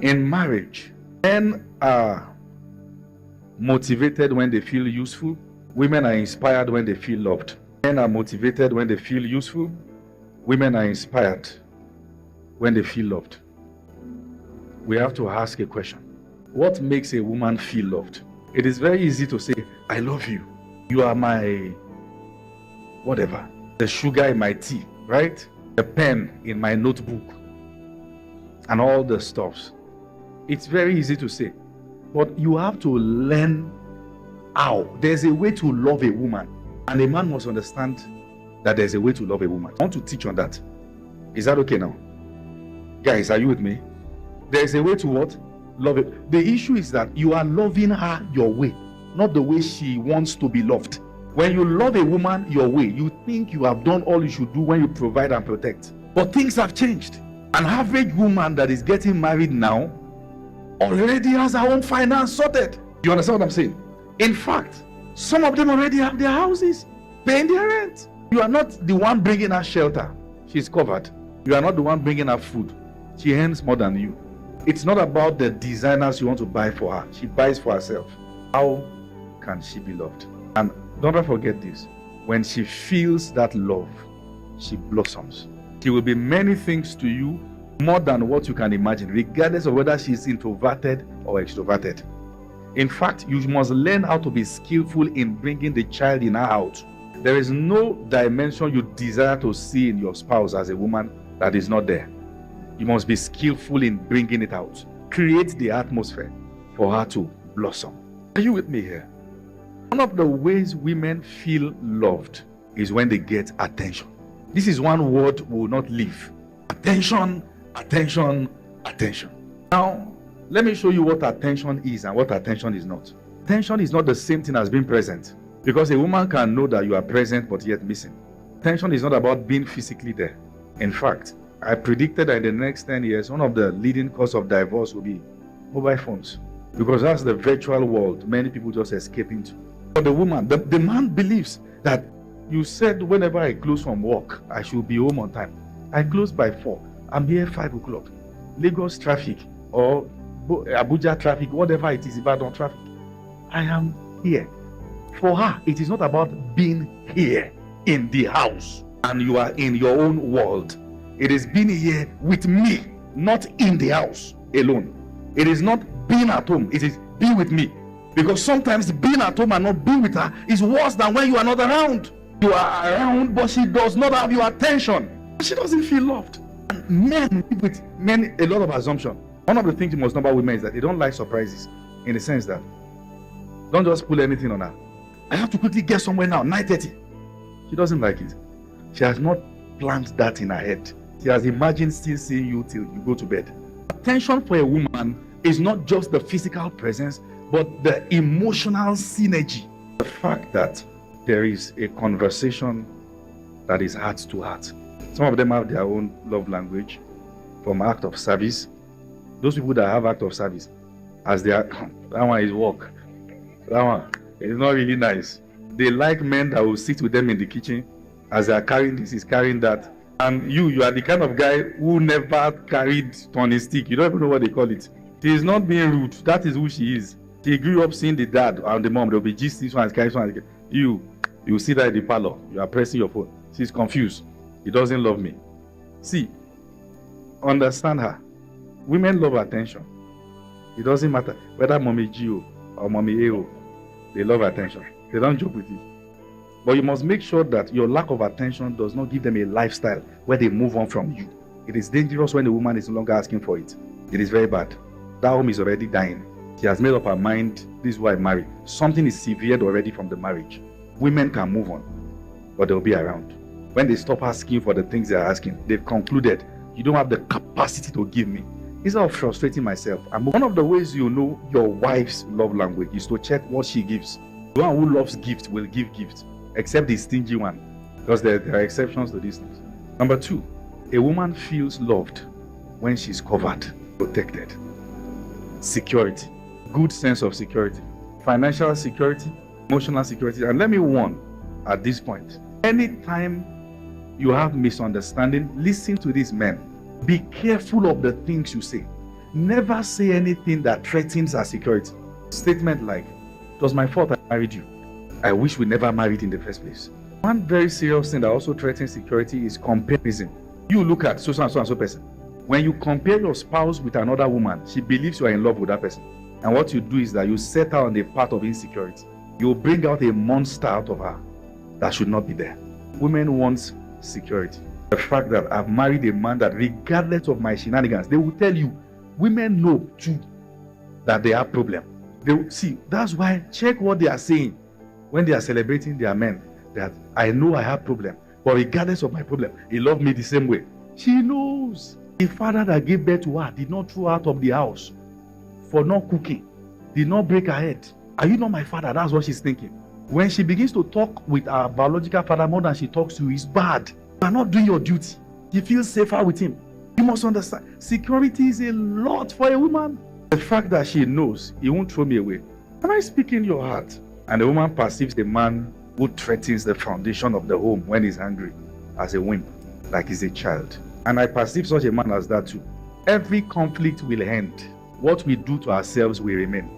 In marriage, men are motivated when they feel useful. Women are inspired when they feel loved. Men are motivated when they feel useful. Women are inspired when they feel loved. We have to ask a question. What makes a woman feel loved? It is very easy to say, I love you. You are my whatever. The sugar in my tea, right? The pen in my notebook. And all the stuffs. It's very easy to say. But you have to learn how. There's a way to love a woman. And a man must understand that there's a way to love a woman. I want to teach on that. Is that okay now? Guys, are you with me? There's a way to what? Love it. The issue is that you are loving her your way, not the way she wants to be loved. When you love a woman your way, you think you have done all you should do when you provide and protect. But things have changed. An average woman that is getting married now already has her own finance sorted. You understand what I'm saying? In fact, some of them already have their houses, paying their rent. You are not the one bringing her shelter. She's covered. You are not the one bringing her food. She earns more than you. It's not about the designers you want to buy for her. She buys for herself. How can she be loved? And don't ever forget this. When she feels that love, she blossoms. She will be many things to you, more than what you can imagine, regardless of whether she's introverted or extroverted. In fact, you must learn how to be skillful in bringing the child in her out. There is no dimension you desire to see in your spouse as a woman that is not there. You must be skillful in bringing it out. Create the atmosphere for her to blossom. Are you with me here? One of the ways women feel loved is when they get attention. This is one word we will not leave. Attention, attention, attention. Now, let me show you what attention is and what attention is not. Attention is not the same thing as being present. Because a woman can know that you are present but yet missing. Attention is not about being physically there. In fact, I predicted that in the next 10 years, one of the leading causes of divorce will be mobile phones. Because that's the virtual world many people just escape into. But the woman, the man believes that you said whenever I close from work, I should be home on time. I close by 4. I'm here 5 o'clock. Lagos traffic or Abuja traffic, whatever it is, Ibadan traffic. I am here. For her, it is not about being here in the house and you are in your own world. It is being here with me, not in the house alone. It is not being at home, it is be with me. Because sometimes being at home and not being with her is worse than when you are not around. You are around, but she does not have your attention. She doesn't feel loved. And men with a lot of assumption. One of the things you must know about women is that they don't like surprises. In the sense that, don't just pull anything on her. I have to quickly get somewhere now, 9:30. She doesn't like it. She has not planned that in her head. She has imagined still seeing you till you go to bed. Attention for a woman is not just the physical presence, but the emotional synergy. The fact that there is a conversation that is heart to heart. Some of them have their own love language, from act of service. Those people that have act of service, as they are, that one is work. That one is not really nice. They like men that will sit with them in the kitchen as they are carrying this, is carrying that. And you are the kind of guy who never carried turning stick. You don't even know what they call it. She is not being rude. That is who she is. She grew up seeing the dad and the mom. They'll be just this one is carrying this one. You see that in the parlor. You are pressing your phone. She's confused. He doesn't love me. See, understand her. Women love attention. It doesn't matter whether mommy Gio or mommy Ao. They love attention. They don't joke with it. But you must make sure that your lack of attention does not give them a lifestyle where they move on from you. It is dangerous when the woman is no longer asking for it. It is very bad. That home is already dying. She has made up her mind, this is why I marry. Something is severed already from the marriage. Women can move on, but they'll be around. When they stop asking for the things they're asking, they've concluded, you don't have the capacity to give me. Instead of frustrating myself, one of the ways you know your wife's love language is to check what she gives. The one who loves gifts will give gifts, except the stingy one, because there are exceptions to these things. Number 2, a woman feels loved when she's covered, protected. Security, good sense of security, financial security, emotional security. And let me warn at this point, anytime you have misunderstanding, listen to these men. Be careful of the things you say. Never say anything that threatens her security. Statement like, it was my fault I married you. I wish we never married in the first place. One very serious thing that also threatens security is comparison. You look at so and so person. When you compare your spouse with another woman, she believes you are in love with that person. And what you do is that you set her on the path of insecurity. You bring out a monster out of her that should not be there. Women want security. The fact that I've married a man that, regardless of my shenanigans, they will tell you, women know too that they have problem. They will see. That's why check what they are saying when they are celebrating their men. That I know I have problem, but regardless of my problem, he loved me the same way. She knows. The father that gave birth to her did not throw her out of the house for not cooking, did not break her head. Are you not my father? That's what she's thinking. When she begins to talk with her biological father more than she talks to you, it's bad. You are not doing your duty. You feel safer with him. You must understand. Security is a lot for a woman. The fact that she knows he won't throw me away. Am I speaking your heart? And the woman perceives the man who threatens the foundation of the home when he's angry as a wimp, like he's a child. And I perceive such a man as that too. Every conflict will end. What we do to ourselves will remain.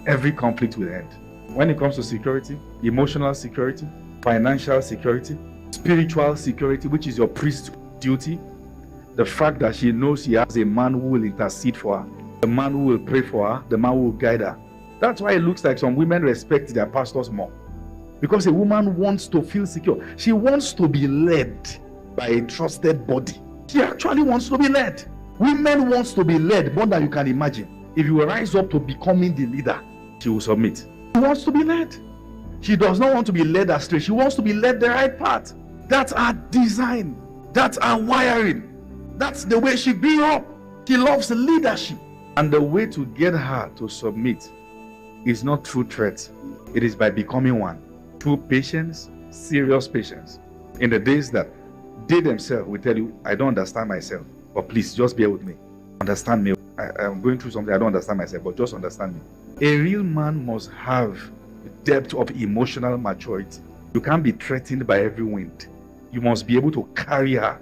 Every conflict will end. When it comes to security, emotional security, financial security, spiritual security, which is your priest's duty, the fact that she knows she has a man who will intercede for her, the man who will pray for her, the man who will guide her. That's why it looks like some women respect their pastors more. Because a woman wants to feel secure. She wants to be led by a trusted body. She actually wants to be led. Women wants to be led more than you can imagine. If you rise up to becoming the leader, she will submit. She wants to be led. She does not want to be led astray. She wants to be led the right path. That's our design. That's our wiring. That's the way she grew up. She loves leadership. And the way to get her to submit is not through threats. It is by becoming one. Through patience, serious patience. In the days that they themselves will tell you, I don't understand myself, but please just bear with me. Understand me. I'm going through something I don't understand myself, but just understand me. A real man must have depth of emotional maturity. You can't be threatened by every wind. You must be able to carry her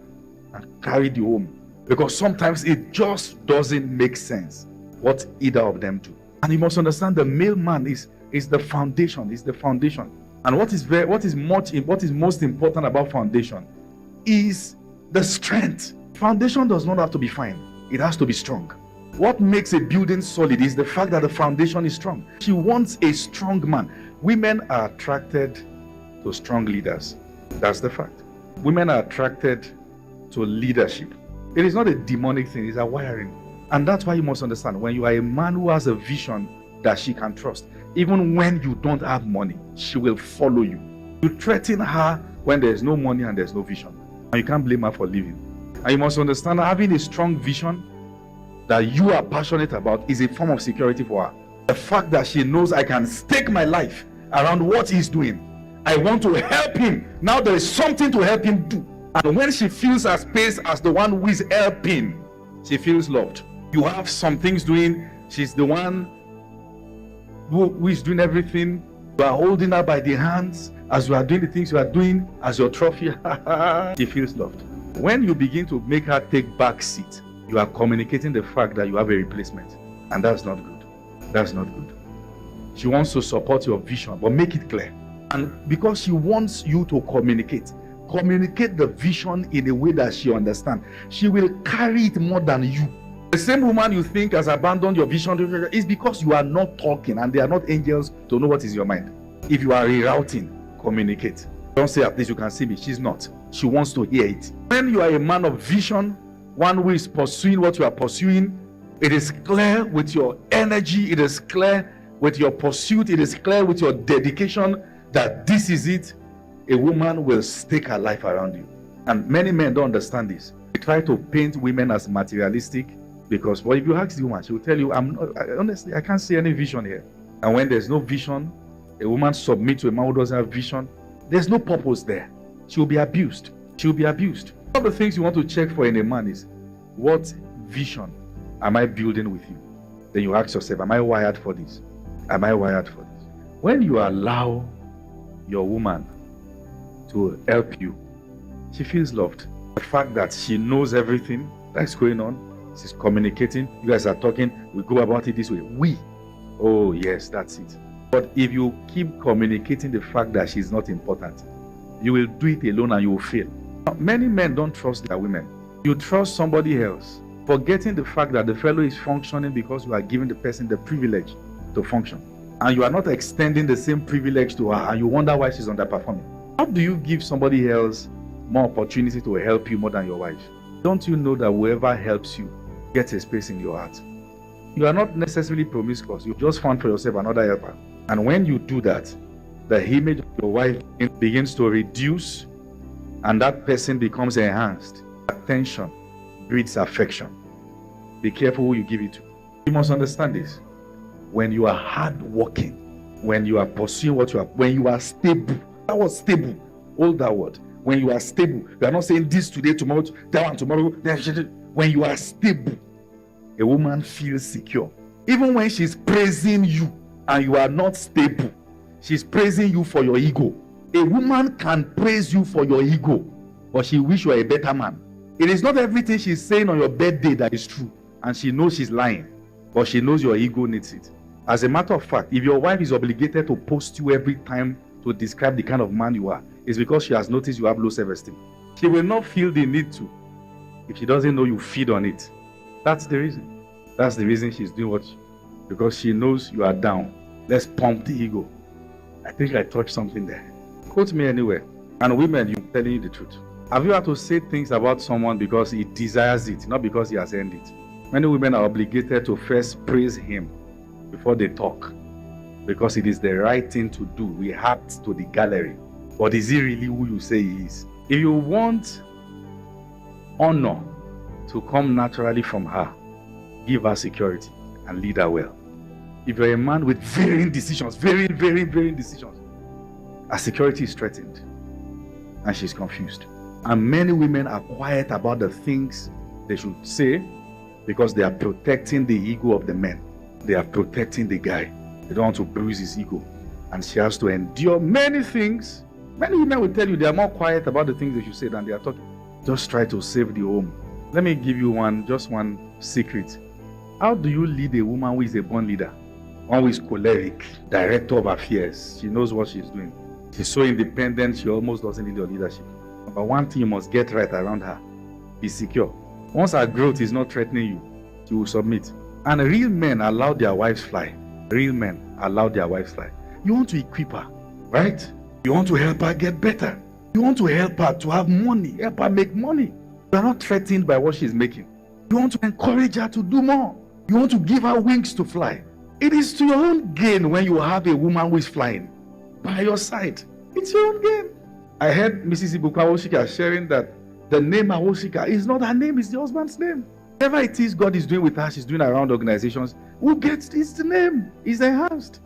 and carry the home. Because sometimes it just doesn't make sense what either of them do. And you must understand the male man is the foundation, is the foundation. And what is most important about foundation is the strength. Foundation does not have to be fine. It has to be strong. What makes a building solid is the fact that the foundation is strong. She wants a strong man. Women are attracted to strong leaders. That's the fact. Women are attracted to leadership. It is not a demonic thing, it's a wiring. And that's why you must understand, when you are a man who has a vision that she can trust, even when you don't have money, she will follow you. You threaten her when there's no money and there's no vision. And you can't blame her for leaving. And you must understand, having a strong vision that you are passionate about is a form of security for her. The fact that she knows I can stake my life around what he's doing. I want to help him. Now there is something to help him do. And when she feels her space as the one who is helping, she feels loved. You have some things doing. She's the one who is doing everything. You are holding her by the hands as you are doing the things you are doing as your trophy. She feels loved. When you begin to make her take back seat, you are communicating the fact that you have a replacement. And that's not good. That's not good. She wants to support your vision, but make it clear. And because she wants you to communicate the vision in a way that she understands, she will carry it more than you. The same woman you think has abandoned your vision is because you are not talking, and they are not angels to know what is your mind. If you are rerouting, communicate. Don't say at least you can see me. She's not. She wants to hear it. When you are a man of vision, one who is pursuing what you are pursuing, it is clear with your energy, it is clear with your pursuit, it is clear with your dedication that this is it. A woman will stake her life around you. And many men don't understand this. They try to paint women as materialistic because, well, if you ask the woman, she will tell you, honestly, I can't see any vision here. And when there's no vision, a woman submits to a man who doesn't have vision, there's no purpose there. She will be abused. She will be abused. One of the things you want to check for in a man is, what vision am I building with you? Then you ask yourself, am I wired for this? Am I wired for this? When you allow your woman to help you, she feels loved. The fact that she knows everything that's going on, She's communicating. You guys are talking. We go about it this way. We. Oh, yes, that's it. But if you keep communicating the fact that she's not important, you will do it alone and you will fail. Now, many men don't trust their women. You trust somebody else, forgetting the fact that the fellow is functioning because you are giving the person the privilege to function. And you are not extending the same privilege to her, and you wonder why she's underperforming. How do you give somebody else more opportunity to help you more than your wife? Don't you know that whoever helps you gets a space in your heart? You are not necessarily promiscuous. You just found for yourself another helper. And when you do that, the image of your wife begins to reduce, and that person becomes enhanced. Attention breeds affection. Be careful who you give it to. You must understand this. When you are hardworking, when you are pursuing what you are, when you are stable, that was stable, hold that word. When you are stable, you are not saying this today, tomorrow, that one tomorrow. When you are stable, a woman feels secure. Even when she's praising you and you are not stable, she's praising you for your ego. A woman can praise you for your ego, but she wish you are a better man. It is not everything she's saying on your birthday that is true, and she knows she's lying, but she knows your ego needs it. As a matter of fact, if your wife is obligated to post you every time to describe the kind of man you are, it's because she has noticed you have low self-esteem. She will not feel the need to if she doesn't know you feed on it. That's the reason. That's the reason she's doing because she knows you are down. Let's pump the ego. I think I touched something there. Quote me anywhere. And women, you're telling you the truth. Have you had to say things about someone because he desires it, not because he has earned it? Many women are obligated to first praise him before they talk, because it is the right thing to do. We act to the gallery. But is he really who you say he is? If you want honor to come naturally from her, give her security and lead her well. If you're a man with varying decisions, varying decisions, her security is threatened and she's confused. And many women are quiet about the things they should say because they are protecting the ego of the men. They are protecting the guy. They don't want to bruise his ego. And she has to endure many things. Many women will tell you they are more quiet about the things they should say than they are talking. Just try to save the home. Let me give you just one secret. How do you lead a woman who is a born leader? One who is choleric, director of affairs. She knows what she's doing. She's so independent, she almost doesn't need your leadership. But one thing you must get right around her, be secure. Once her growth is not threatening you, she will submit. And real men allow their wives fly. Real men allow their wives fly. You want to equip her, right? You want to help her get better. You want to help her to have money, help her make money. You are not threatened by what she's making. You want to encourage her to do more. You want to give her wings to fly. It is to your own gain when you have a woman who is flying by your side. It's your own gain. I heard Mrs. Ibuka Awoshika sharing that the name Awoshika is not her name, it's the husband's name. Whatever it is God is doing with her, she's doing around organizations, who gets it's the name, is enhanced.